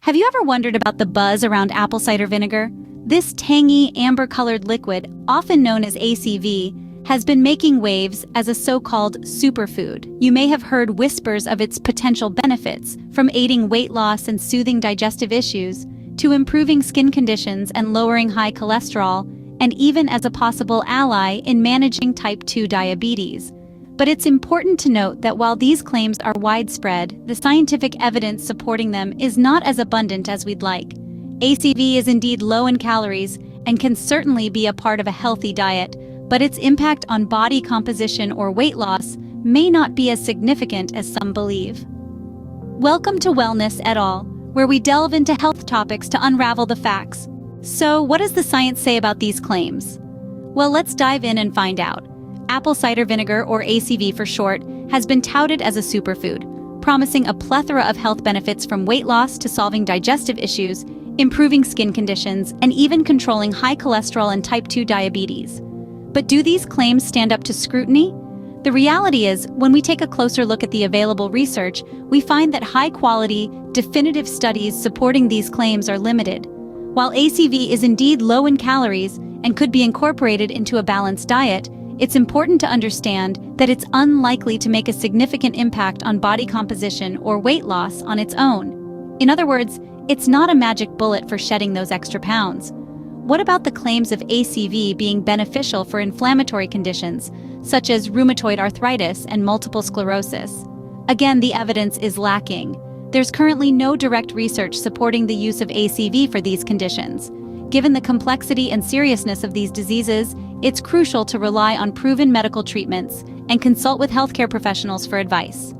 Have you ever wondered about the buzz around apple cider vinegar? This tangy, amber-colored liquid, often known as ACV, has been making waves as a so-called superfood. You may have heard whispers of its potential benefits, from aiding weight loss and soothing digestive issues, to improving skin conditions and lowering high cholesterol, and even as a possible ally in managing type 2 diabetes. But it's important to note that while these claims are widespread, the scientific evidence supporting them is not as abundant as we'd like. ACV is indeed low in calories and can certainly be a part of a healthy diet, but its impact on body composition or weight loss may not be as significant as some believe. Welcome to Wellness et al., where we delve into health topics to unravel the facts. So, what does the science say about these claims? Well, let's dive in and find out. Apple cider vinegar, or ACV for short, has been touted as a superfood, promising a plethora of health benefits from weight loss to solving digestive issues, improving skin conditions, and even controlling high cholesterol and type 2 diabetes. But do these claims stand up to scrutiny? The reality is, when we take a closer look at the available research, we find that high-quality, definitive studies supporting these claims are limited. While ACV is indeed low in calories and could be incorporated into a balanced diet, it's important to understand that it's unlikely to make a significant impact on body composition or weight loss on its own. In other words, it's not a magic bullet for shedding those extra pounds. What about the claims of ACV being beneficial for inflammatory conditions, such as rheumatoid arthritis and multiple sclerosis? Again, the evidence is lacking. There's currently no direct research supporting the use of ACV for these conditions. Given the complexity and seriousness of these diseases, it's crucial to rely on proven medical treatments and consult with healthcare professionals for advice.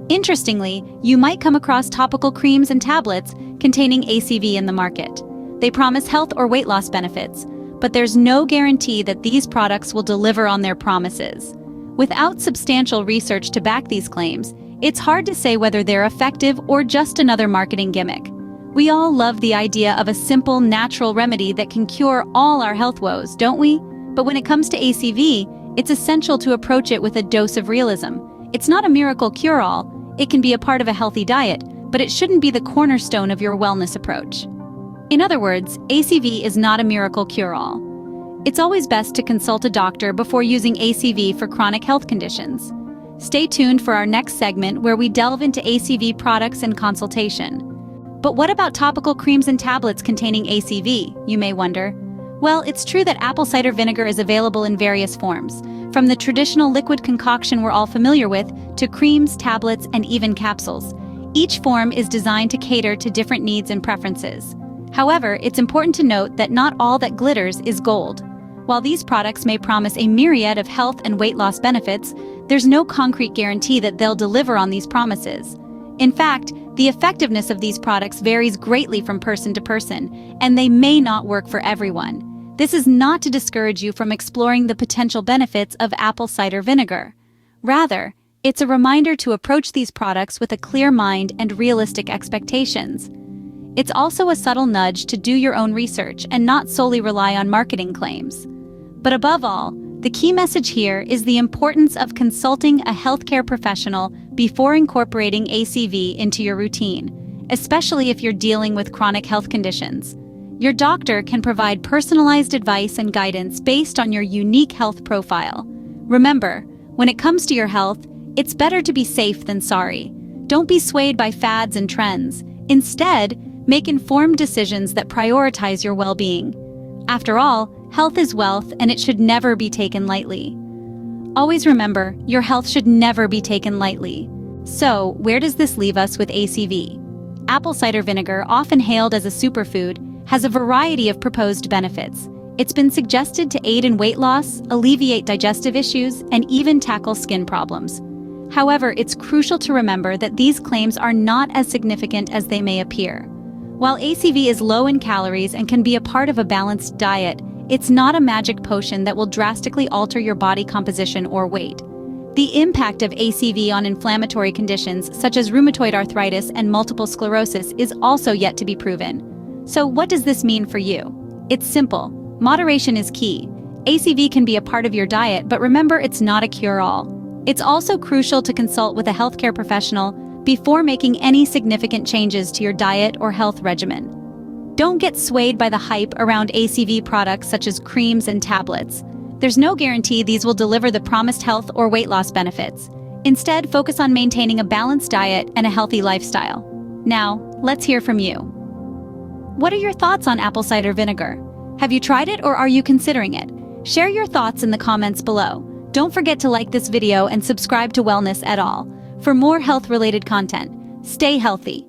Interestingly, you might come across topical creams and tablets containing ACV in the market. They promise health or weight loss benefits, but there's no guarantee that these products will deliver on their promises. Without substantial research to back these claims, it's hard to say whether they're effective or just another marketing gimmick. We all love the idea of a simple, natural remedy that can cure all our health woes, don't we? But when it comes to ACV, it's essential to approach it with a dose of realism. It's not a miracle cure-all. It can be a part of a healthy diet, but it shouldn't be the cornerstone of your wellness approach. In other words, ACV is not a miracle cure-all. It's always best to consult a doctor before using ACV for chronic health conditions. Stay tuned for our next segment where we delve into ACV products and consultation. But what about topical creams and tablets containing ACV, you may wonder? Well, it's true that apple cider vinegar is available in various forms, from the traditional liquid concoction we're all familiar with to creams, tablets, and even capsules. Each form is designed to cater to different needs and preferences. However, it's important to note that not all that glitters is gold. While these products may promise a myriad of health and weight loss benefits, there's no concrete guarantee that they'll deliver on these promises. In fact, the effectiveness of these products varies greatly from person to person, and they may not work for everyone. This is not to discourage you from exploring the potential benefits of apple cider vinegar. Rather, it's a reminder to approach these products with a clear mind and realistic expectations. It's also a subtle nudge to do your own research and not solely rely on marketing claims. But above all, the key message here is the importance of consulting a healthcare professional before incorporating ACV into your routine, especially if you're dealing with chronic health conditions. Your doctor can provide personalized advice and guidance based on your unique health profile. Remember, when it comes to your health, it's better to be safe than sorry. Don't be swayed by fads and trends. Instead, make informed decisions that prioritize your well-being. After all, health is wealth and it should never be taken lightly. Always remember, your health should never be taken lightly. So, where does this leave us with ACV? Apple cider vinegar, often hailed as a superfood, has a variety of proposed benefits. It's been suggested to aid in weight loss, alleviate digestive issues, and even tackle skin problems. However, it's crucial to remember that these claims are not as significant as they may appear. While ACV is low in calories and can be a part of a balanced diet, it's not a magic potion that will drastically alter your body composition or weight. The impact of ACV on inflammatory conditions such as rheumatoid arthritis and multiple sclerosis is also yet to be proven. So what does this mean for you? It's simple. Moderation is key. ACV can be a part of your diet, but remember, it's not a cure-all. It's also crucial to consult with a healthcare professional before making any significant changes to your diet or health regimen. Don't get swayed by the hype around ACV products such as creams and tablets. There's no guarantee these will deliver the promised health or weight loss benefits. Instead, focus on maintaining a balanced diet and a healthy lifestyle. Now, let's hear from you. What are your thoughts on apple cider vinegar? Have you tried it or are you considering it? Share your thoughts in the comments below. Don't forget to like this video and subscribe to Wellness et al. For more health-related content. Stay healthy.